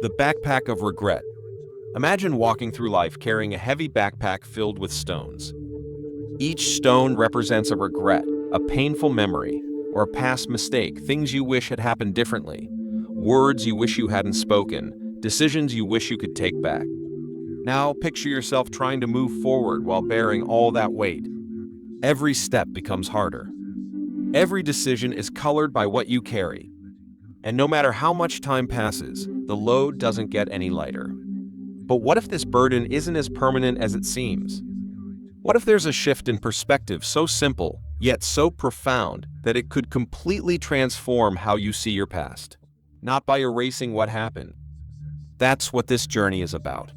The backpack of regret. Imagine walking through life carrying a heavy backpack filled with stones. Each stone represents a regret, a painful memory, or a past mistake, things you wish had happened differently, words you wish you hadn't spoken, decisions you wish you could take back. Now picture yourself trying to move forward while bearing all that weight. Every step becomes harder. Every decision is colored by what you carry. And no matter how much time passes, the load doesn't get any lighter. But what if this burden isn't as permanent as it seems? What if there's a shift in perspective so simple, yet so profound, that it could completely transform how you see your past? Not by erasing what happened. That's what this journey is about.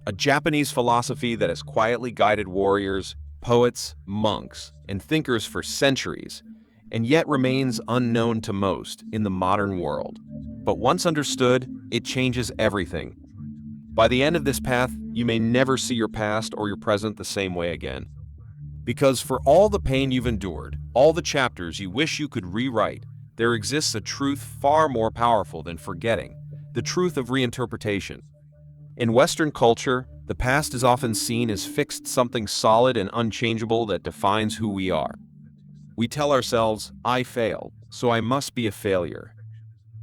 A Japanese philosophy that has quietly guided warriors, poets, monks, and thinkers for centuries, and yet remains unknown to most in the modern world. But once understood, it changes everything. By the end of this path, you may never see your past or your present the same way again. Because for all the pain you've endured, all the chapters you wish you could rewrite, there exists a truth far more powerful than forgetting, the truth of reinterpretation. In Western culture, the past is often seen as fixed, something solid and unchangeable that defines who we are. We tell ourselves, I failed, so I must be a failure.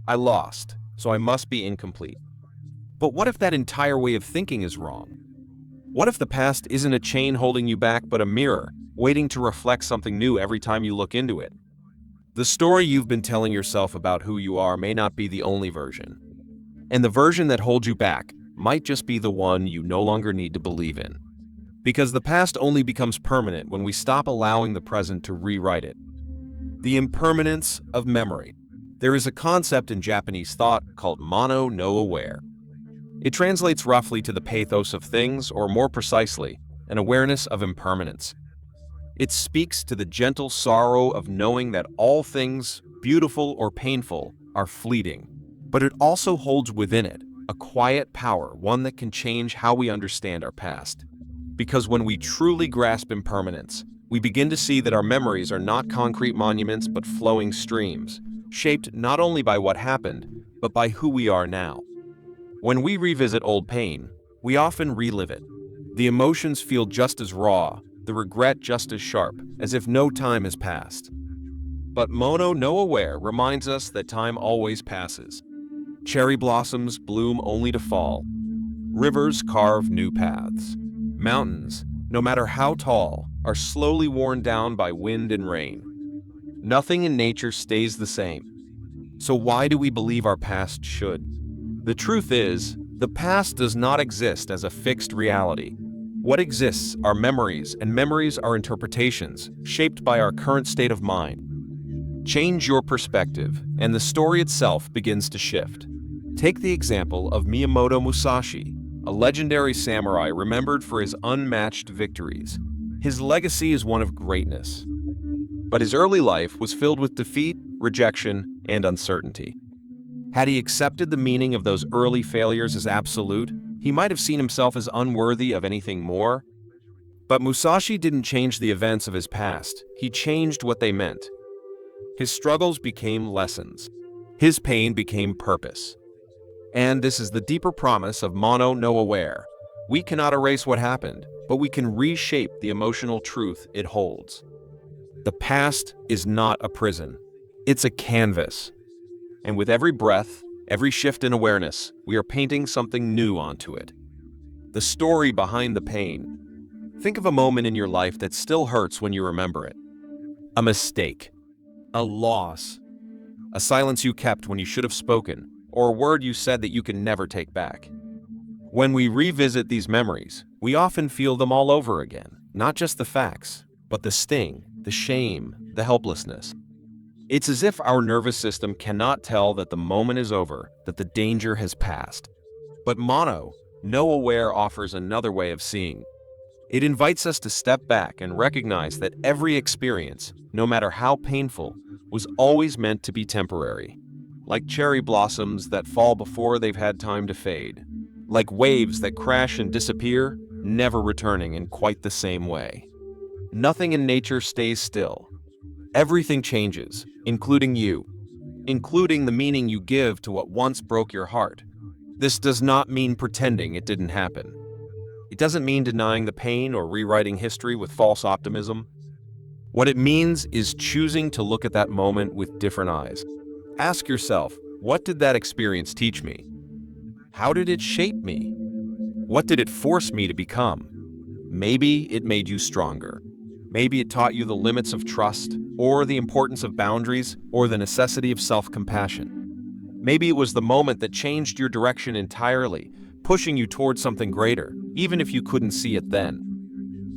I lost, so I must be incomplete. But what if that entire way of thinking is wrong? What if the past isn't a chain holding you back, but a mirror, waiting to reflect something new every time you look into it? The story you've been telling yourself about who you are may not be the only version. And the version that holds you back might just be the one you no longer need to believe in. Because the past only becomes permanent when we stop allowing the present to rewrite it. The impermanence of memory. There is a concept in Japanese thought called mono no aware. It translates roughly to the pathos of things, or more precisely, an awareness of impermanence. It speaks to the gentle sorrow of knowing that all things, beautiful or painful, are fleeting. But it also holds within it a quiet power, one that can change how we understand our past. Because when we truly grasp impermanence, we begin to see that our memories are not concrete monuments but flowing streams, shaped not only by what happened, but by who we are now. When we revisit old pain, we often relive it. The emotions feel just as raw, the regret just as sharp, as if no time has passed. But mono no aware reminds us that time always passes. Cherry blossoms bloom only to fall. Rivers carve new paths. Mountains, no matter how tall, are slowly worn down by wind and rain. Nothing in nature stays the same. So why do we believe our past should? The truth is, the past does not exist as a fixed reality. What exists are memories, and memories are interpretations, shaped by our current state of mind. Change your perspective, and the story itself begins to shift. Take the example of Miyamoto Musashi, a legendary samurai remembered for his unmatched victories. His legacy is one of greatness. But his early life was filled with defeat, rejection, and uncertainty. Had he accepted the meaning of those early failures as absolute, he might have seen himself as unworthy of anything more. But Musashi didn't change the events of his past, he changed what they meant. His struggles became lessons. His pain became purpose. And this is the deeper promise of mono no aware. We cannot erase what happened, but we can reshape the emotional truth it holds. The past is not a prison. It's a canvas. And with every breath, every shift in awareness, we are painting something new onto it. The story behind the pain. Think of a moment in your life that still hurts when you remember it. A mistake. A loss. A silence you kept when you should have spoken, or a word you said that you can never take back. When we revisit these memories, we often feel them all over again, not just the facts, but the sting, the shame, the helplessness. It's as if our nervous system cannot tell that the moment is over, that the danger has passed. But mono no aware offers another way of seeing. It invites us to step back and recognize that every experience, no matter how painful, was always meant to be temporary. Like cherry blossoms that fall before they've had time to fade. Like waves that crash and disappear, never returning in quite the same way. Nothing in nature stays still. Everything changes, including you, including the meaning you give to what once broke your heart. This does not mean pretending it didn't happen. It doesn't mean denying the pain or rewriting history with false optimism. What it means is choosing to look at that moment with different eyes. Ask yourself, what did that experience teach me? How did it shape me? What did it force me to become? Maybe it made you stronger. Maybe it taught you the limits of trust, or the importance of boundaries, or the necessity of self-compassion. Maybe it was the moment that changed your direction entirely, pushing you towards something greater, even if you couldn't see it then.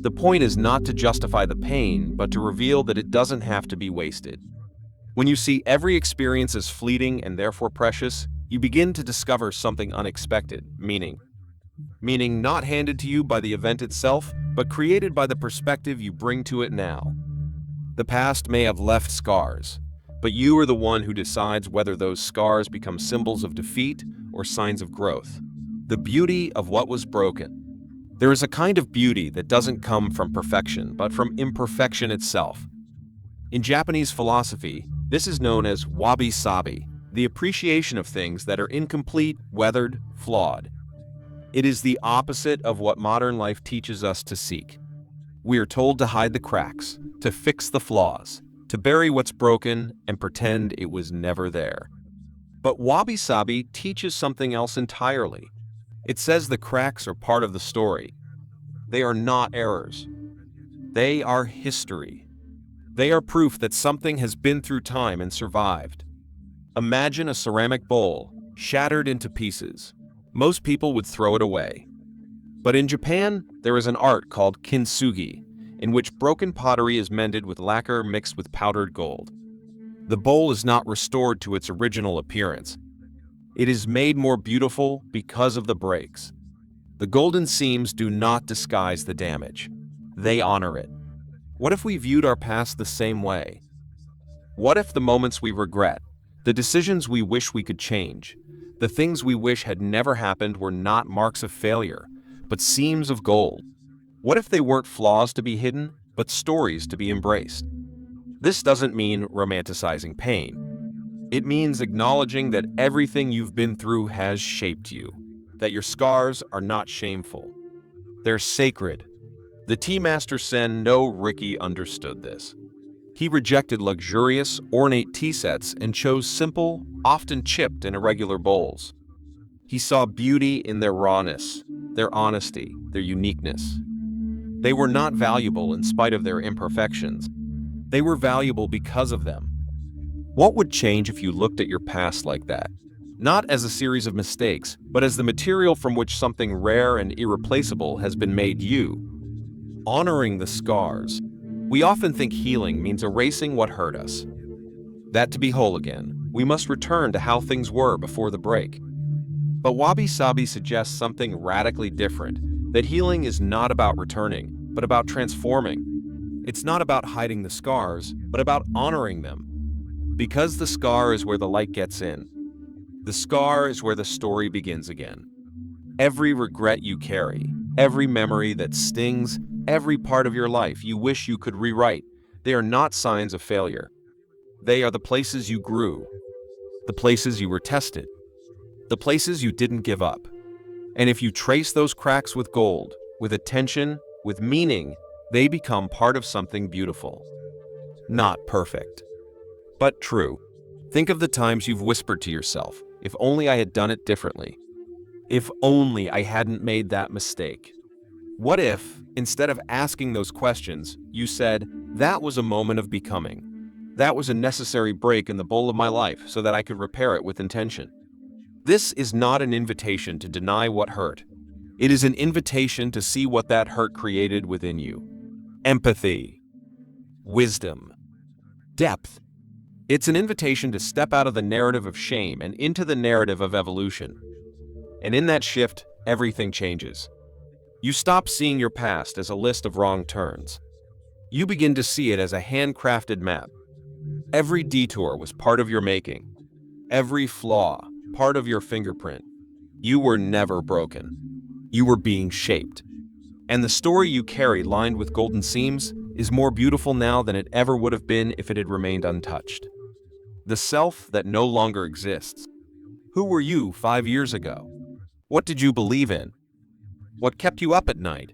The point is not to justify the pain, but to reveal that it doesn't have to be wasted. When you see every experience as fleeting and therefore precious, you begin to discover something unexpected, meaning not handed to you by the event itself, but created by the perspective you bring to it now. The past may have left scars, but you are the one who decides whether those scars become symbols of defeat or signs of growth. The beauty of what was broken. There is a kind of beauty that doesn't come from perfection, but from imperfection itself. In Japanese philosophy, this is known as wabi-sabi, the appreciation of things that are incomplete, weathered, flawed. It is the opposite of what modern life teaches us to seek. We are told to hide the cracks, to fix the flaws, to bury what's broken and pretend it was never there. But wabi-sabi teaches something else entirely. It says the cracks are part of the story. They are not errors. They are history. They are proof that something has been through time and survived. Imagine a ceramic bowl, shattered into pieces. Most people would throw it away. But in Japan, there is an art called kintsugi, in which broken pottery is mended with lacquer mixed with powdered gold. The bowl is not restored to its original appearance. It is made more beautiful because of the breaks. The golden seams do not disguise the damage. They honor it. What if we viewed our past the same way? What if the moments we regret, the decisions we wish we could change, the things we wish had never happened were not marks of failure, but seams of gold? What if they weren't flaws to be hidden, but stories to be embraced? This doesn't mean romanticizing pain. It means acknowledging that everything you've been through has shaped you, that your scars are not shameful. They're sacred. The tea master Sen no Riki understood this. He rejected luxurious, ornate tea sets and chose simple, often chipped and irregular bowls. He saw beauty in their rawness, their honesty, their uniqueness. They were not valuable in spite of their imperfections. They were valuable because of them. What would change if you looked at your past like that? Not as a series of mistakes, but as the material from which something rare and irreplaceable has been made you. Honoring the scars. We often think healing means erasing what hurt us. That to be whole again, we must return to how things were before the break. But wabi-sabi suggests something radically different, that healing is not about returning, but about transforming. It's not about hiding the scars, but about honoring them. Because the scar is where the light gets in. The scar is where the story begins again. Every regret you carry, every memory that stings, every part of your life you wish you could rewrite, they are not signs of failure. They are the places you grew, the places you were tested, the places you didn't give up. And if you trace those cracks with gold, with attention, with meaning, they become part of something beautiful. Not perfect, but true. Think of the times you've whispered to yourself, if only I had done it differently. If only I hadn't made that mistake. What if, instead of asking those questions, you said, that was a moment of becoming. That was a necessary break in the bowl of my life so that I could repair it with intention. This is not an invitation to deny what hurt. It is an invitation to see what that hurt created within you. Empathy, wisdom, depth. It's an invitation to step out of the narrative of shame and into the narrative of evolution. And in that shift, everything changes. You stop seeing your past as a list of wrong turns. You begin to see it as a handcrafted map. Every detour was part of your making. Every flaw, part of your fingerprint. You were never broken. You were being shaped. And the story you carry lined with golden seams is more beautiful now than it ever would have been if it had remained untouched. The self that no longer exists. Who were you 5 years ago? What did you believe in? What kept you up at night?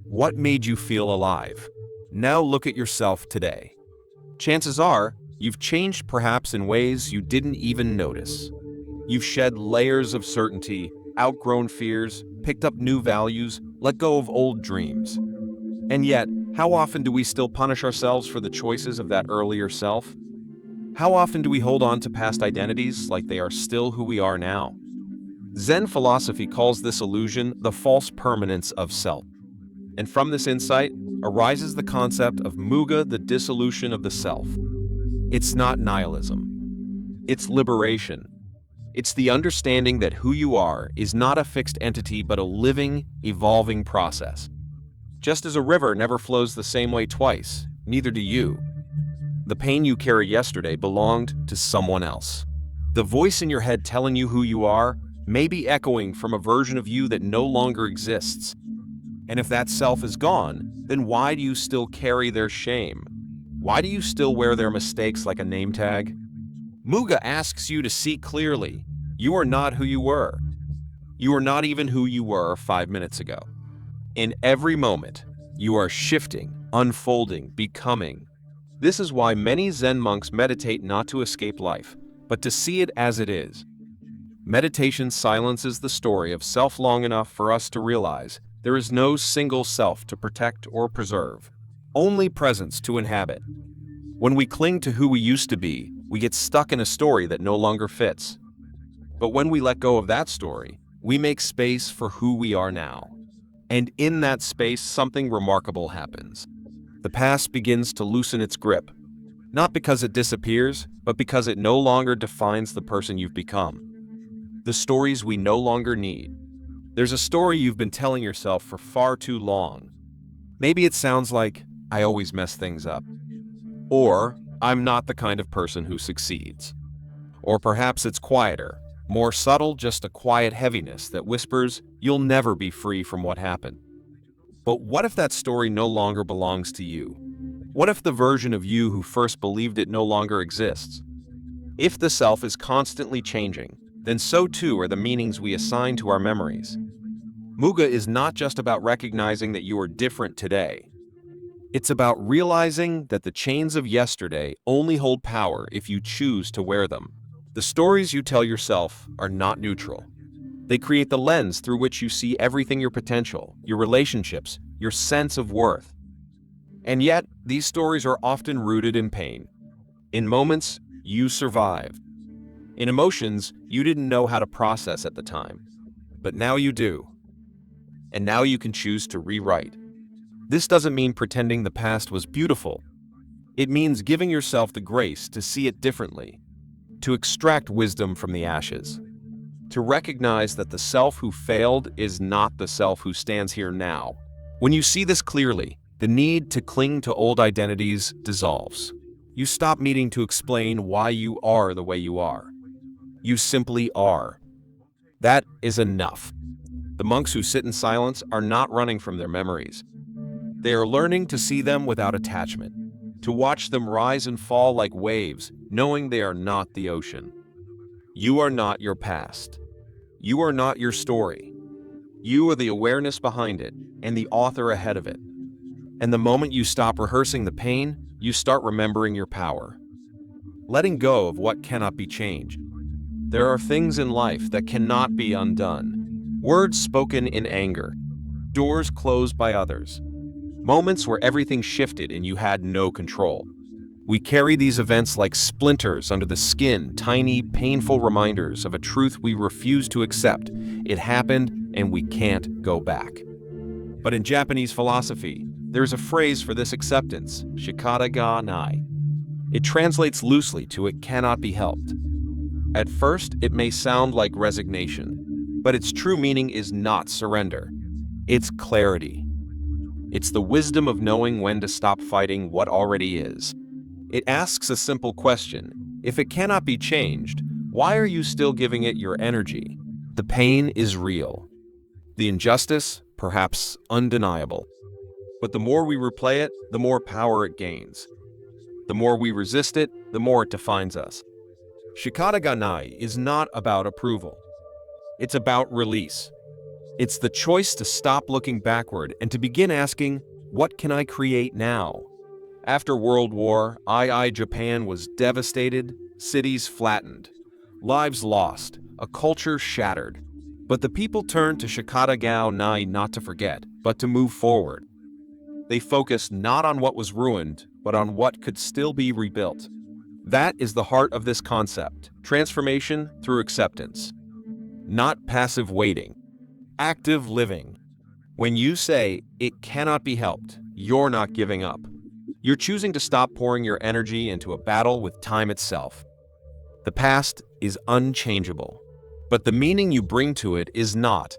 What made you feel alive? Now look at yourself today. Chances are, you've changed perhaps in ways you didn't even notice. You've shed layers of certainty, outgrown fears, picked up new values, let go of old dreams. And yet, how often do we still punish ourselves for the choices of that earlier self? How often do we hold on to past identities like they are still who we are now? Zen philosophy calls this illusion the false permanence of self. And from this insight arises the concept of muga, the dissolution of the self. It's not nihilism. It's liberation. It's the understanding that who you are is not a fixed entity but a living, evolving process. Just as a river never flows the same way twice, neither do you. The pain you carried yesterday belonged to someone else. The voice in your head telling you who you are may be echoing from a version of you that no longer exists. And if that self is gone, then why do you still carry their shame? Why do you still wear their mistakes like a name tag? Muga asks you to see clearly. You are not who you were. You are not even who you were 5 minutes ago. In every moment, you are shifting, unfolding, becoming. This is why many Zen monks meditate not to escape life, but to see it as it is. Meditation silences the story of self long enough for us to realize there is no single self to protect or preserve, only presence to inhabit. When we cling to who we used to be, we get stuck in a story that no longer fits. But when we let go of that story, we make space for who we are now. And in that space, something remarkable happens. The past begins to loosen its grip, not because it disappears, but because it no longer defines the person you've become. The stories we no longer need. There's a story you've been telling yourself for far too long. Maybe it sounds like, I always mess things up. Or, I'm not the kind of person who succeeds. Or perhaps it's quieter, more subtle, just a quiet heaviness that whispers, you'll never be free from what happened. But what if that story no longer belongs to you? What if the version of you who first believed it no longer exists? If the self is constantly changing, then so too are the meanings we assign to our memories. Muga is not just about recognizing that you are different today. It's about realizing that the chains of yesterday only hold power if you choose to wear them. The stories you tell yourself are not neutral. They create the lens through which you see everything: your potential, your relationships, your sense of worth. And yet, these stories are often rooted in pain. In moments you survived. In emotions you didn't know how to process at the time. But now you do. And now you can choose to rewrite. This doesn't mean pretending the past was beautiful. It means giving yourself the grace to see it differently, to extract wisdom from the ashes, to recognize that the self who failed is not the self who stands here now. When you see this clearly, the need to cling to old identities dissolves. You stop needing to explain why you are the way you are. You simply are. That is enough. The monks who sit in silence are not running from their memories. They are learning to see them without attachment, to watch them rise and fall like waves, knowing they are not the ocean. You are not your past. You are not your story. You are the awareness behind it and the author ahead of it. And the moment you stop rehearsing the pain, you start remembering your power. Letting go of what cannot be changed. There are things in life that cannot be undone. Words spoken in anger. Doors closed by others. Moments where everything shifted and you had no control. We carry these events like splinters under the skin, tiny, painful reminders of a truth we refuse to accept. It happened and we can't go back. But in Japanese philosophy, there is a phrase for this acceptance, shikata ga nai. It translates loosely to it cannot be helped. At first, it may sound like resignation, but its true meaning is not surrender. It's clarity. It's the wisdom of knowing when to stop fighting what already is. It asks a simple question. If it cannot be changed, why are you still giving it your energy? The pain is real. The injustice, perhaps undeniable. But the more we replay it, the more power it gains. The more we resist it, the more it defines us. Shikata ga nai is not about approval. It's about release. It's the choice to stop looking backward and to begin asking, what can I create now? After World War II, Japan was devastated, cities flattened, lives lost, a culture shattered. But the people turned to shikata gao nai not to forget, but to move forward. They focused not on what was ruined, but on what could still be rebuilt. That is the heart of this concept, transformation through acceptance. Not passive waiting, active living. When you say, it cannot be helped, you're not giving up. You're choosing to stop pouring your energy into a battle with time itself. The past is unchangeable, but the meaning you bring to it is not,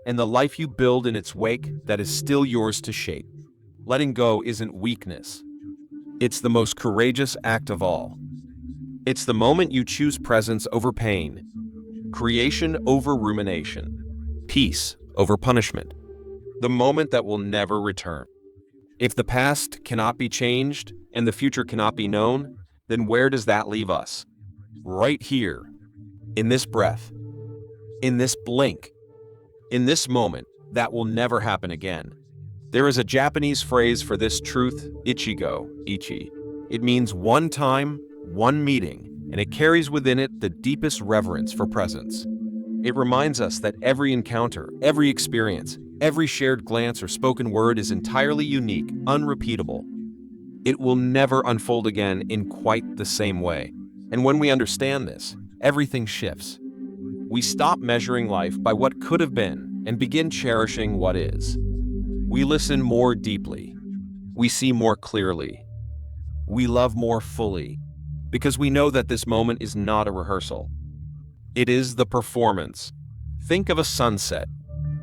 and the life you build in its wake that is still yours to shape. Letting go isn't weakness. It's the most courageous act of all. It's the moment you choose presence over pain, creation over rumination, peace over punishment. The moment that will never return. If the past cannot be changed and the future cannot be known, then where does that leave us? Right here, in this breath, in this blink, in this moment that will never happen again. There is a Japanese phrase for this truth, ichigo, ichie. It means one time, one meeting, and it carries within it the deepest reverence for presence. It reminds us that every encounter, every experience, every shared glance or spoken word is entirely unique, unrepeatable. It will never unfold again in quite the same way. And when we understand this, everything shifts. We stop measuring life by what could have been and begin cherishing what is. We listen more deeply. We see more clearly. We love more fully, because we know that this moment is not a rehearsal. It is the performance. Think of a sunset.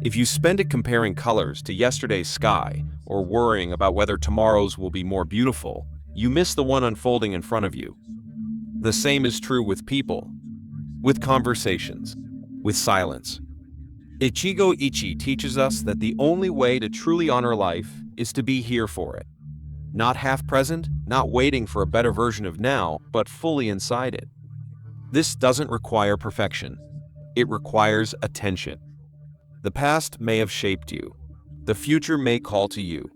If you spend it comparing colors to yesterday's sky or worrying about whether tomorrow's will be more beautiful, you miss the one unfolding in front of you. The same is true with people, with conversations, with silence. Ichigo Ichie teaches us that the only way to truly honor life is to be here for it. Not half present, not waiting for a better version of now, but fully inside it. This doesn't require perfection. It requires attention. The past may have shaped you. The future may call to you.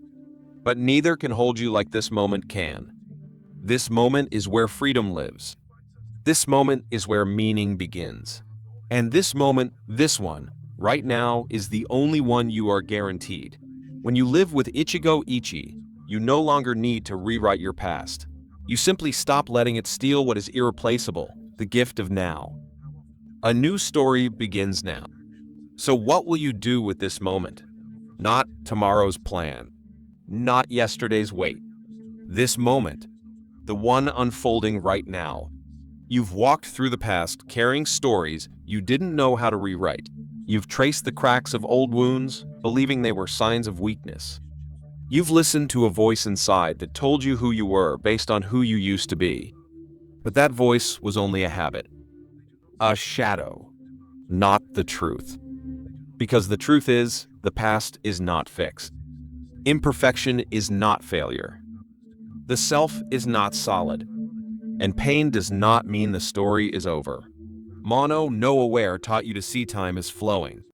But neither can hold you like this moment can. This moment is where freedom lives. This moment is where meaning begins. And this moment, this one, right now, is the only one you are guaranteed. When you live with ichigo ichie, you no longer need to rewrite your past. You simply stop letting it steal what is irreplaceable, the gift of now. A new story begins now. So what will you do with this moment? Not tomorrow's plan. Not yesterday's wait. This moment, the one unfolding right now. You've walked through the past carrying stories you didn't know how to rewrite. You've traced the cracks of old wounds, believing they were signs of weakness. You've listened to a voice inside that told you who you were based on who you used to be. But that voice was only a habit. A shadow. Not the truth. Because the truth is, the past is not fixed. Imperfection is not failure. The self is not solid. And pain does not mean the story is over. Mono no aware taught you to see time as flowing.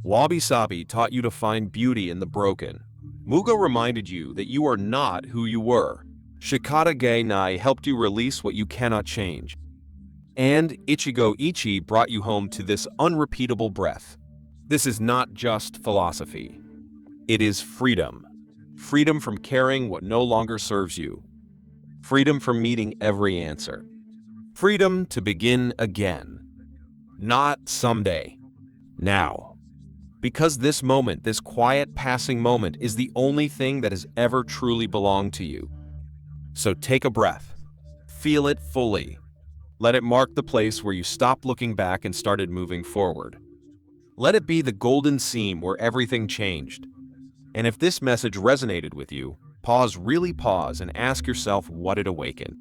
Wabi-sabi taught you to find beauty in the broken. Muga reminded you that you are not who you were. Shikata ge nai helped you release what you cannot change. And ichigo ichie brought you home to this unrepeatable breath. This is not just philosophy. It is freedom. Freedom from carrying what no longer serves you. Freedom from meeting every answer. Freedom to begin again. Not someday. Now. Because this moment, this quiet passing moment, is the only thing that has ever truly belonged to you. So take a breath. Feel it fully. Let it mark the place where you stopped looking back and started moving forward. Let it be the golden seam where everything changed. And if this message resonated with you, really pause and ask yourself what it awakened.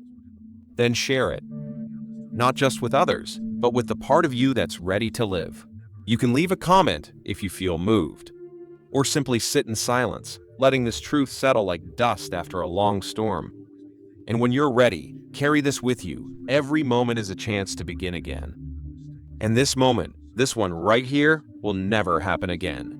Then share it. Not just with others, but with the part of you that's ready to live. You can leave a comment if you feel moved, or simply sit in silence, letting this truth settle like dust after a long storm. And when you're ready, carry this with you. Every moment is a chance to begin again. And this moment, This one right here will never happen again.